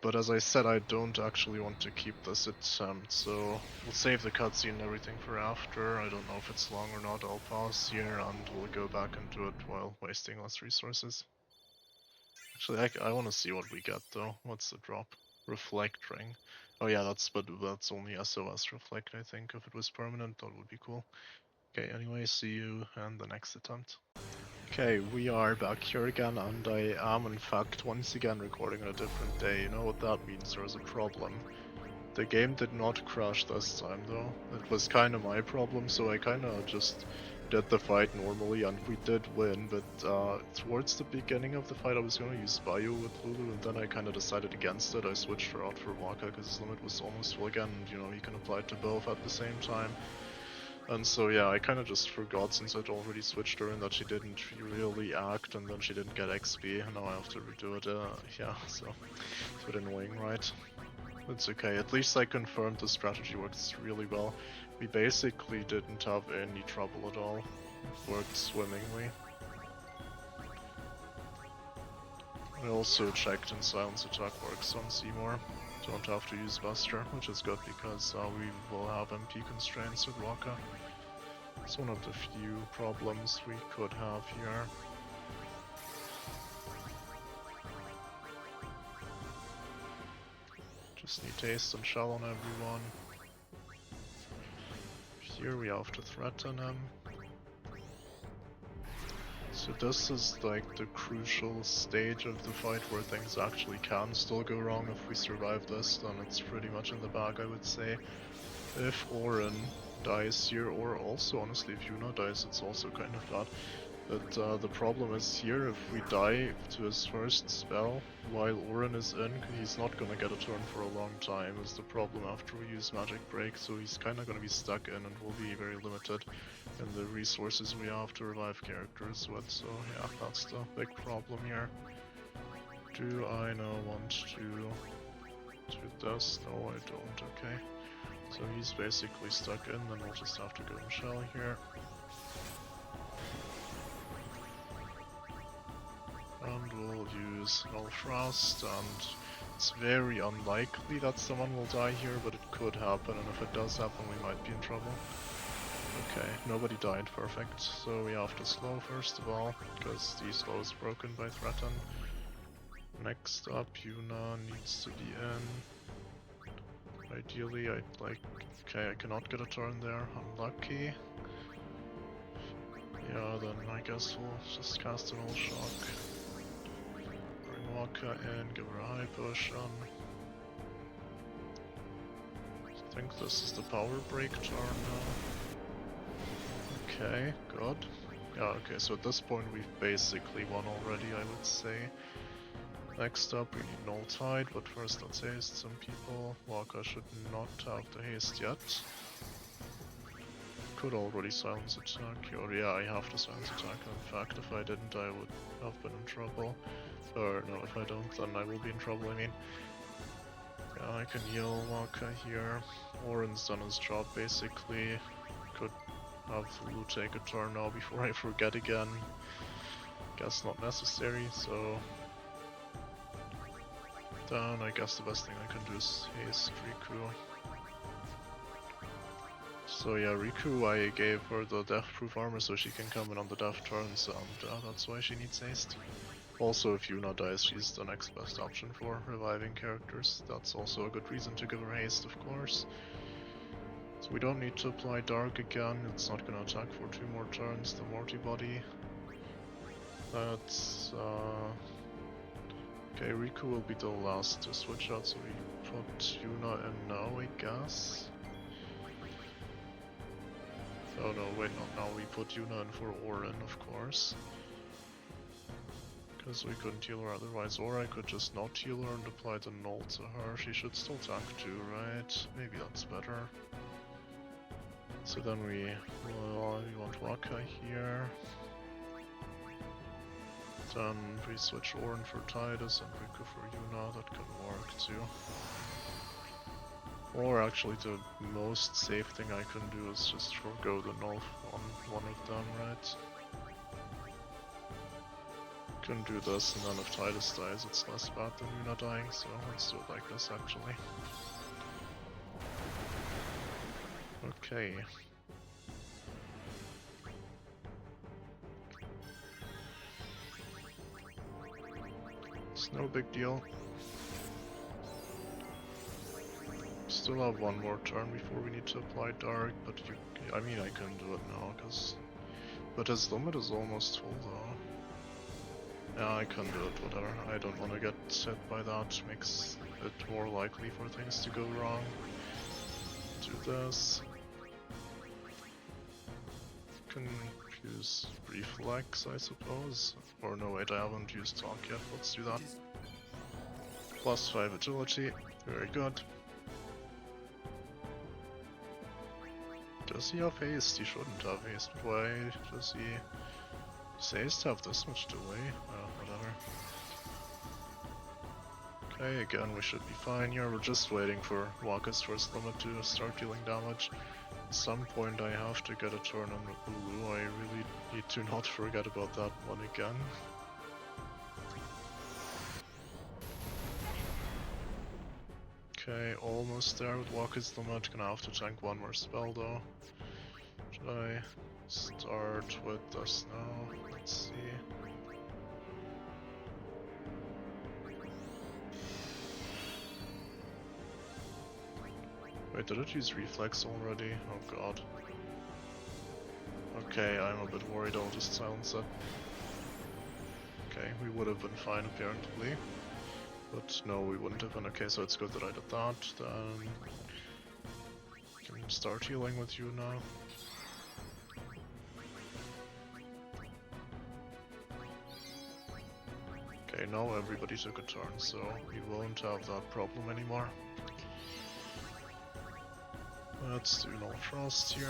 But as I said, I don't actually want to keep this attempt, so we'll save the cutscene and everything for after. I don't know if it's long or not. I'll pause here and we'll go back and do it while wasting less resources. Actually, I want to see what we get though. What's the drop? Reflect ring. Oh yeah, that's only SOS reflect, I think. If it was permanent, that would be cool. Okay, anyway, see you in the next attempt. Okay, we are back here again, and I am in fact once again recording on a different day. You know what that means? There's a problem. The game did not crash this time though. It was kind of my problem, so I kind of just did the fight normally and we did win, but towards the beginning of the fight I was going to use Bio with Lulu and then I kind of decided against it. I switched her out for Waka because his limit was almost full again and you know, you can apply it to both at the same time. And so yeah, I kind of just forgot since I'd already switched her and that she didn't really act and then she didn't get XP and now I have to redo it, yeah, so it's a bit annoying, right? It's okay, at least I confirmed the strategy works really well. We basically didn't have any trouble at all. It worked swimmingly. I also checked and silence attack works on Seymour. Don't have to use Buster, which is good because we will have MP constraints with Waka. It's one of the few problems we could have here. Just need haste and shell on everyone. Here we have to threaten him. So this is like the crucial stage of the fight where things actually can still go wrong. If we survive this, then it's pretty much in the bag, I would say. If Orin dies here, or also honestly if Yuna dies, it's also kind of bad. But the problem is here, if we die to his first spell while Orin is in, he's not gonna get a turn for a long time, is the problem after we use Magic Break, so he's kinda gonna be stuck in and will be very limited in the resources we have to revive characters with, so yeah, that's the big problem here. Do I now want to do this? No, I don't, okay. So he's basically stuck in, then we'll just have to go and shell here. And we'll use Null Frost, and it's very unlikely that someone will die here, but it could happen, and if it does happen we might be in trouble. Okay, nobody died, perfect. So we have to slow first of all, because the slow is broken by Threaten. Next up, Yuna needs to be in. Ideally I'd like... Okay, I cannot get a turn there, unlucky. Yeah, then I guess we'll just cast an All Shock. Bring Waka in, give her a high push on. I think this is the power break turn now. Okay, good. Yeah, okay, so at this point we've basically won already, I would say. Next up we need Null Tide, but first let's haste some people. Waka should not have the haste yet. Could already silence attack, or yeah, I have to silence attack. In fact, if I didn't I would have been in trouble. Or no, if I don't then I will be in trouble, I mean. Yeah, I can heal Waka here. Orin's done his job basically. Could have Lu take a turn now before I forget again. Guess not necessary, so... Then I guess the best thing I can do is haste Riku. So yeah, Riku, I gave her the death-proof armor so she can come in on the death turns, and that's why she needs haste. Also, if Yuna dies, she's the next best option for reviving characters. That's also a good reason to give her haste, of course. So we don't need to apply Dark again, it's not gonna attack for 2 more turns, the Morty body. That's... Okay, Riku will be the last to switch out, so we put Yuna in now, I guess. Oh no, wait, not now, we put Yuna in for Orin, of course. Because we couldn't heal her otherwise, or I could just not heal her and apply the null to her. She should still tank too, right? Maybe that's better. So then we want Waka here. Then we switch Orin for Titus and Riku for Yuna, that could work too. Or actually the most safe thing I can do is just forgo the null on one of them, right? Can do this, and then if Titus dies it's less bad than Yuna dying, so let's do it like this actually. Okay. It's no big deal. Still have one more turn before we need to apply Dark, but I mean I can do it now, but his limit is almost full though. Yeah, I can do it, whatever. I don't want to get hit by that, makes it more likely for things to go wrong. Do this. Can use Reflex, I suppose. Or no, wait, I haven't used Talk yet, let's do that. +5 agility, very good. Does he have haste? He shouldn't have haste. Why does he... Does haste have this much delay? Whatever. Okay, again we should be fine here. We're just waiting for Waka's first limit to start dealing damage. At some point I have to get a turn on with Lulu. I really need to not forget about that one again. Okay, almost there with Walker's Limit. Gonna have to tank one more spell though. Should I start with this now? Let's see. Wait, did it use Reflex already? Oh god. Okay, I'm a bit worried. I'll just silence it. Okay, we would have been fine apparently. But no, we wouldn't have been. Okay, so it's good that I did that. Then I can start healing with you now. Okay, now everybody took a turn, so we won't have that problem anymore. Let's do no frost here.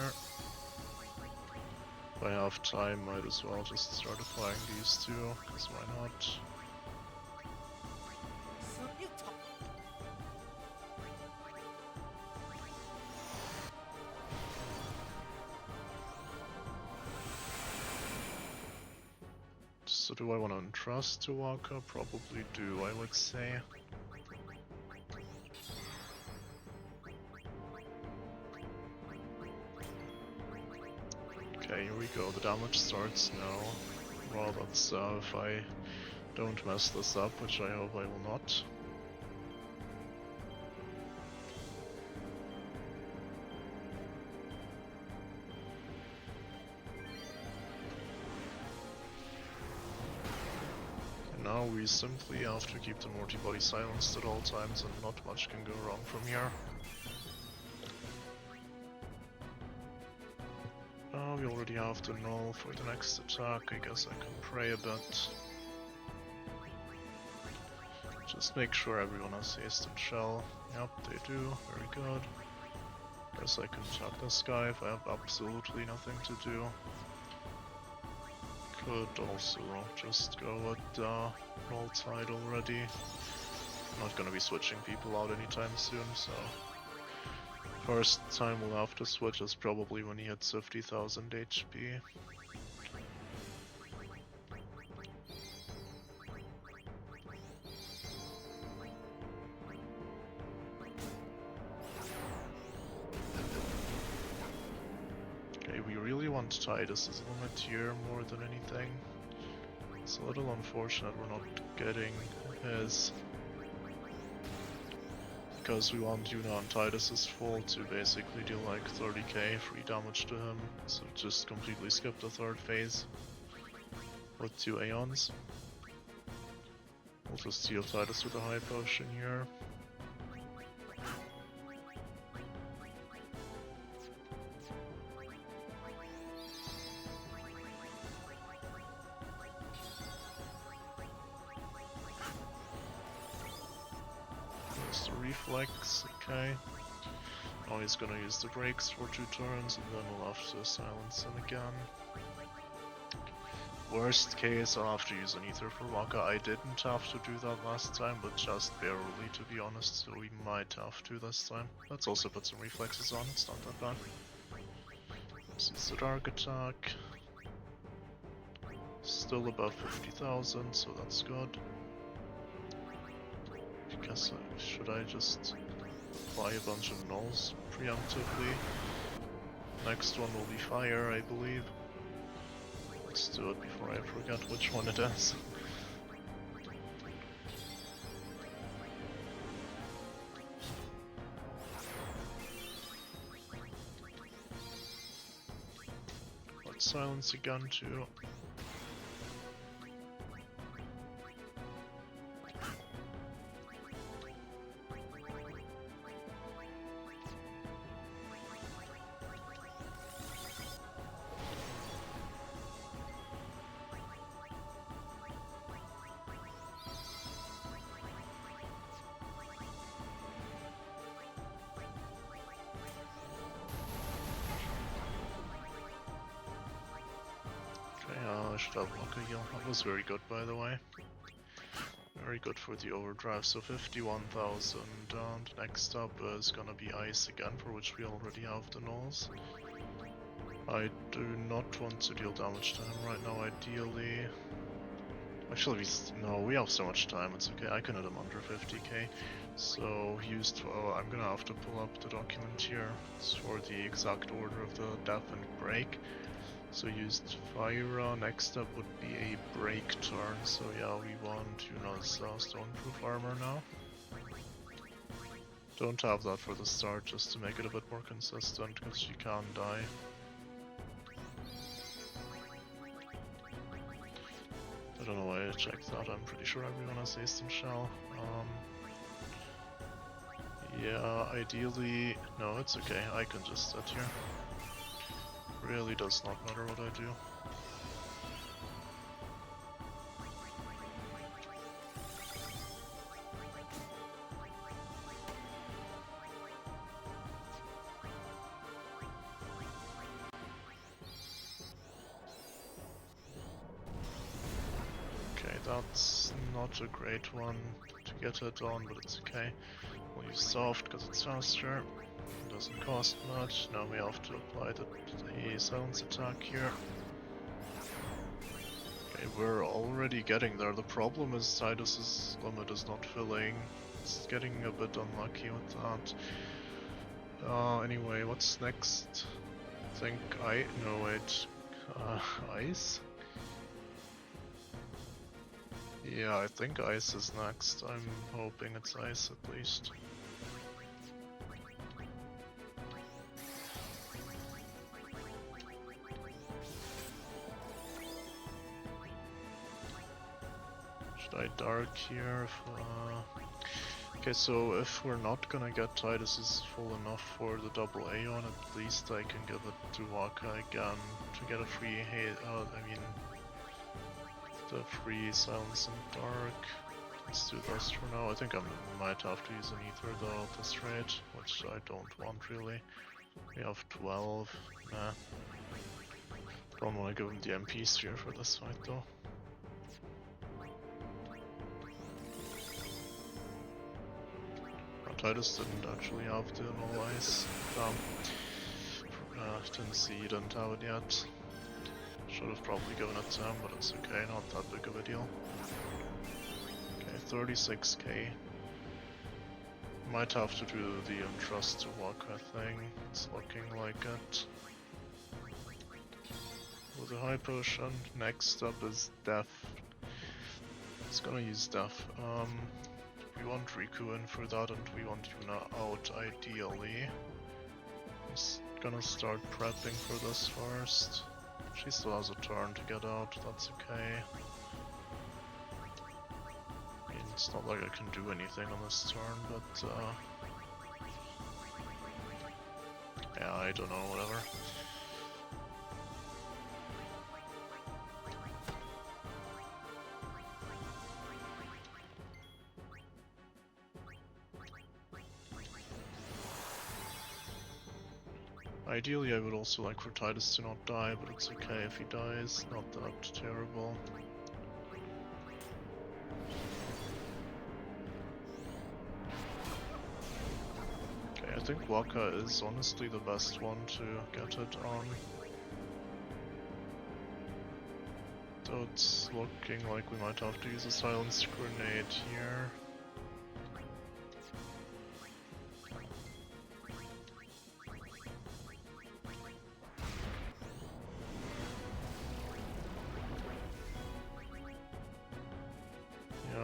If I have time, might as well just start applying these two, because why not? So do I want to entrust to Waka? Probably do, I would say. Okay, here we go, the damage starts now. Well, that's if I don't mess this up, which I hope I will not. And now we simply have to keep the Morty body silenced at all times and not much can go wrong from here. We already have the null for the next attack. I guess I can pray a bit. Just make sure everyone has haste and shell. Yep, they do. Very good. Guess I can attack this guy if I have absolutely nothing to do. Could also just go with Roll Tide already. I'm not gonna be switching people out anytime soon, so... First time we'll have to switch is probably when he hits 50,000 HP. Okay, we really want Titus's limit here more than anything. It's a little unfortunate we're not getting his. Because we want Yuna and Titus's full to basically deal like 30k free damage to him, so just completely skip the third phase with 2 Aeons. We'll just heal Titus with a high potion here. Reflex, okay. Now he's gonna use the brakes for 2 turns and then we'll have to silence him again. Worst case, I'll have to use an ether for Waka. I didn't have to do that last time, but just barely to be honest, so we might have to this time. Let's also put some reflexes on, it's not that bad. This is the dark attack. Still above 50,000, so that's good. I guess should I just apply a bunch of nulls preemptively? Next one will be fire, I believe. Let's do it before I forget which one it is. Let's silence again too. I should have Waka heal. That was very good, by the way. Very good for the overdrive. So 51,000, and next up is gonna be ice again, for which we already have the nulls. I do not want to deal damage to him right now, ideally. Actually, no, we have so much time, it's okay. I can hit him under 50k. So, used. I'm gonna have to pull up the document here. It's for the exact order of the death and break. So, used fire. Next up would be a break turn. So, yeah, we want, you know, stoneproof armor now. Don't have that for the start, just to make it a bit more consistent, because you can die. I don't know why I checked that, I'm pretty sure everyone has Ace and Shell. Yeah, ideally... No, it's okay, I can just sit here. Really does not matter what I do. Okay, that's not a great one to get it on, but it's okay. We'll use soft because it's faster. It doesn't cost much. Now we have to apply the silence attack here. Okay, we're already getting there. The problem is Natus's limit is not filling. It's getting a bit unlucky with that. Anyway, what's next? I think no wait. Ice? Yeah, I think ice is next. I'm hoping it's ice at least. Should I dark here? Okay, so if we're not gonna get Natus full enough for the double Aeon, at least I can give it to Waka again to get a free the free silence and dark. Let's do this for now. I think I might have to use an ether though at this rate, which I don't want really. We have 12. Nah. Don't want to give him the MP sphere for this fight though. Natus didn't actually have the null ice. Didn't see he didn't have it yet. Should have probably given it to him, but it's okay, not that big of a deal. Okay, 36k. Might have to do the Entrust to Waka thing, it's looking like it. With a high potion, next up is Death. It's gonna use Death. We want Riku in for that and we want Yuna out ideally. Just gonna start prepping for this first. She still has a turn to get out, that's okay. I mean, it's not like I can do anything on this turn, but yeah, I don't know, whatever. Ideally I would also like for Natus to not die, but it's okay if he dies, not that terrible. Okay, I think Waka is honestly the best one to get it on. So it's looking like we might have to use a silence grenade here.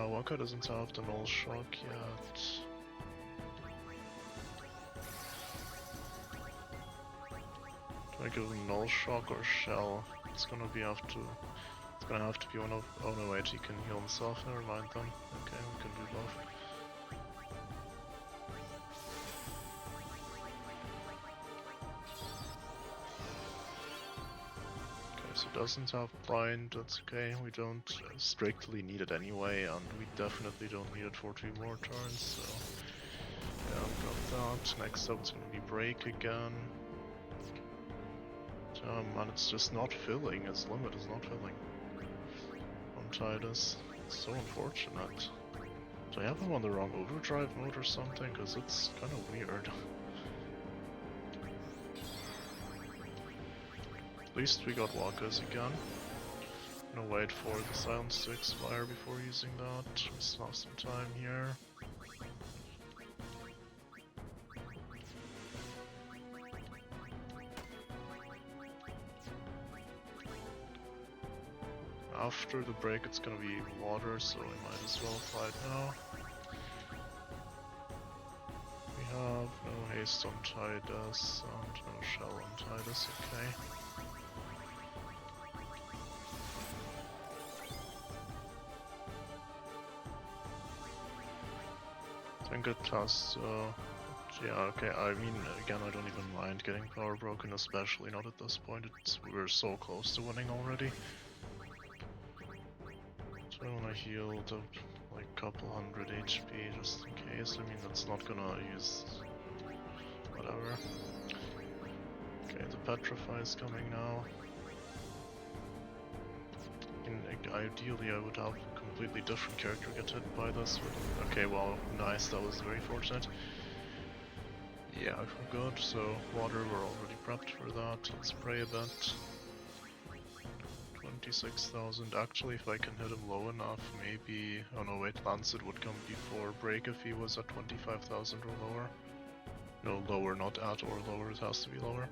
Waka doesn't have the null shock yet. Do I give him null shock or shell? It's gonna have to be one of. Oh no, wait, he can heal himself. Never mind then. Okay, we can do both. So doesn't have blind, that's okay, we don't strictly need it anyway, and we definitely don't need it for 2 more turns, so yeah, I've got that. Next up it's gonna be break again. And it's just not filling, his limit is not filling on Natus. It's so unfortunate. Do I have him on the wrong overdrive mode or something? Because it's kind of weird. At least we got Waka's again. Gonna wait for the silence to expire before using that. Just lost some time here. After the break it's gonna be water, so we might as well fight now. We have no haste on Titus and no shell on Titus, okay. I think it has, yeah, okay, I mean, again, I don't even mind getting power broken, especially not at this point. We're so close to winning already. So I wanna heal to like couple hundred HP just in case. I mean, that's not gonna use whatever. Okay, the Petrify is coming now. Ideally, I would have a completely different character get hit by this, but okay, well, nice, that was very fortunate. Yeah, good, so water, we're already prepped for that. Let's pray a bit. 26,000. Actually, if I can hit him low enough, maybe... Oh no, wait, Lancet would come before break if he was at 25,000 or lower. No, lower, not at or lower, it has to be lower.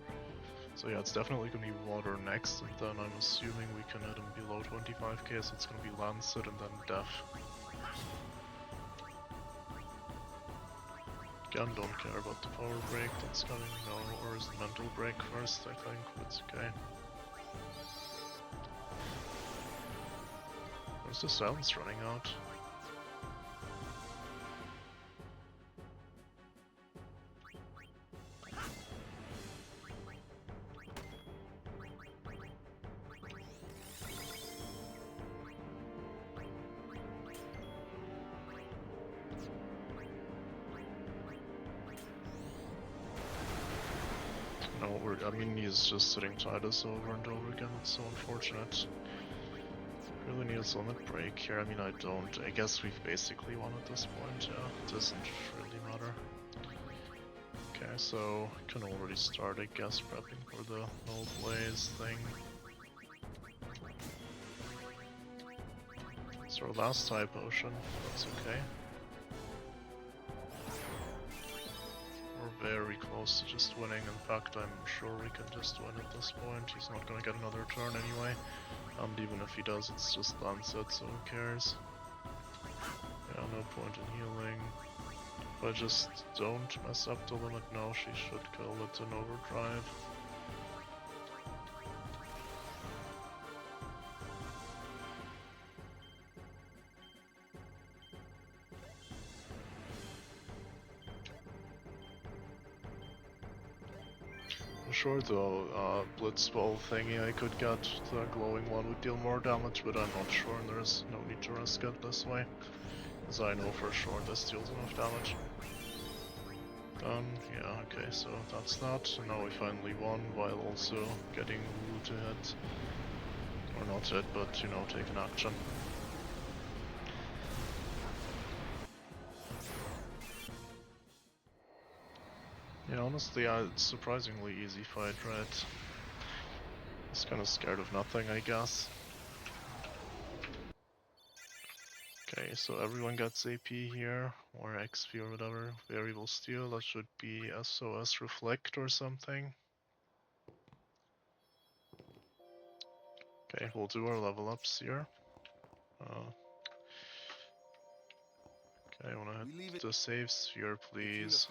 So yeah, it's definitely gonna be water next, and then I'm assuming we can hit him below 25k, so it's gonna be Lancet and then Def. Again, don't care about the power break that's coming, no, or is the mental break first, I think, but it's okay. Where's the silence running out? No, I mean, he's just sitting Titus over and over again, it's so unfortunate. Really need a limit break here. I mean, I guess we've basically won at this point, yeah. It doesn't really matter. Okay, so I can already start, I guess, prepping for the no blaze thing. It's our last type potion, that's okay. We're very close to just winning. In fact, I'm sure we can just win at this point. He's not gonna get another turn anyway. And even if he does, it's just Lancet, so who cares? Yeah, no point in healing. But just don't mess up the limit now, she should kill it in overdrive. Sure though, Blitzball thingy I could get, the glowing one would deal more damage, but I'm not sure and there's no need to risk it this way. As I know for sure this deals enough damage. Done, yeah, okay, so that's that. And now we finally won while also getting Wu to hit. Or not hit, but you know, take an action. Yeah, honestly, it's surprisingly easy fight, right? Just kinda scared of nothing, I guess. Okay, so everyone gets AP here, or XP or whatever. Variable Steel, that should be SOS Reflect or something. Okay, we'll do our level ups here. Okay, I wanna hit the save sphere, please.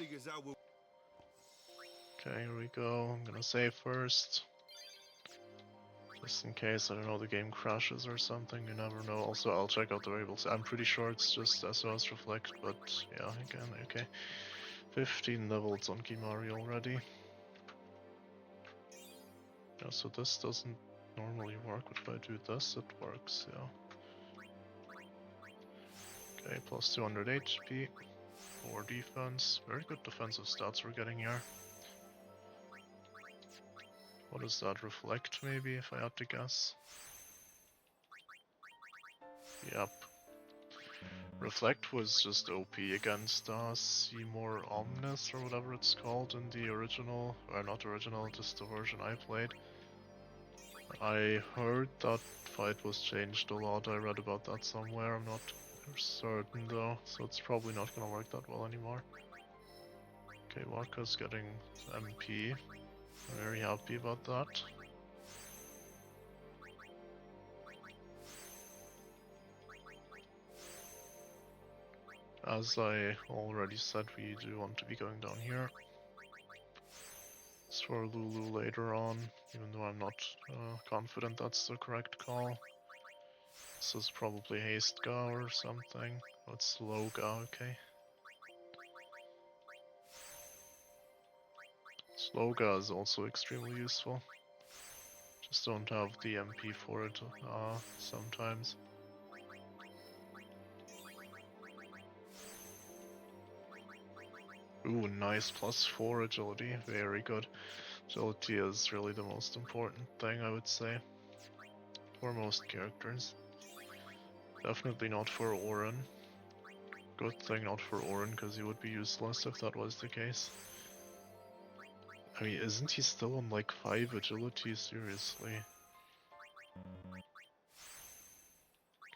Okay, here we go. I'm gonna save first. Just in case, I don't know, the game crashes or something, you never know. Also, I'll check out the variables. I'm pretty sure it's just SOS Reflect, but yeah, again, okay. 15 levels on Kimari already. Yeah, so this doesn't normally work, but if I do this, it works, yeah. Okay, plus 200 HP, 4 defense. Very good defensive stats we're getting here. What does that reflect, maybe, if I had to guess? Yep. Reflect was just OP against Seymour Omnis, or whatever it's called in the original, or not original, just the version I played. I heard that fight was changed a lot. I read about that somewhere. I'm not certain though, so it's probably not gonna work that well anymore. Okay, Waka's getting MP. Very happy about that. As I already said, we do want to be going down here. It's for Lulu later on, even though I'm not confident that's the correct call. This is probably Haste Ga or something. Oh, it's Slow Ga, okay. Slow Ga is also extremely useful. Just don't have the MP for it sometimes. Ooh, nice, +4 agility, very good. Agility is really the most important thing, I would say, for most characters. Definitely not for Orin. Good thing not for Orin, because he would be useless if that was the case. I mean, isn't he still on like 5 agility? Seriously.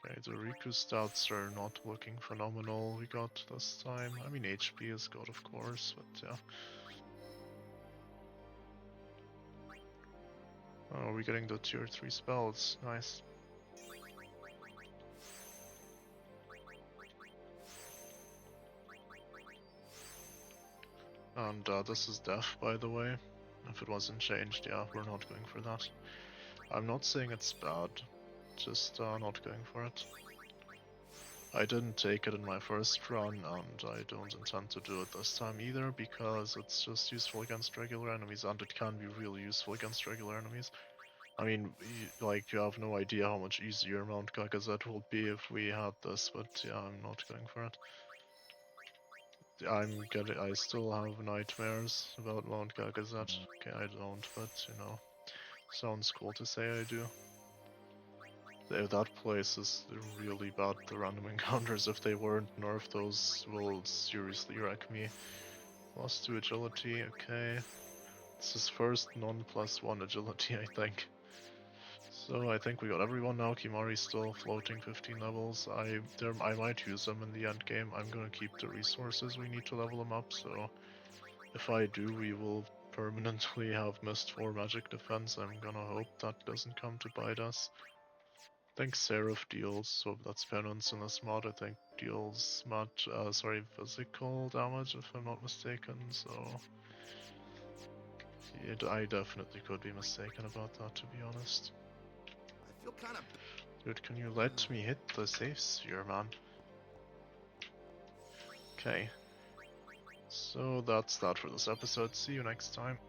Okay, the Riku stats are not looking phenomenal we got this time. I mean, HP is good, of course, but yeah. Oh, we're getting the tier 3 spells. Nice. And this is death, by the way. If it wasn't changed, yeah, we're not going for that. I'm not saying it's bad, just not going for it. I didn't take it in my first run, and I don't intend to do it this time either, because it's just useful against regular enemies, and it can be really useful against regular enemies. I mean, like, you have no idea how much easier Mount Gagazet will be if we had this, but yeah, I'm not going for it. I still have nightmares about Mount Gagazet. Okay, I don't, but you know, sounds cool to say I do. That place is really bad, the random encounters. If they weren't nerfed, those will seriously wreck me. +2 agility, okay. This is first non+1 agility, I think. So I think we got everyone now. Kimari's still floating 15 levels. I might use them in the end game. I'm gonna keep the resources we need to level them up, so if I do, we will permanently have missed 4 magic defense. I'm gonna hope that doesn't come to bite us. I think Seraph deals, so that's penance in this mod, I think deals physical damage if I'm not mistaken, so I definitely could be mistaken about that, to be honest. I feel kind of. Dude, can you let me hit the safe sphere, man? Okay. So that's that for this episode. See you next time.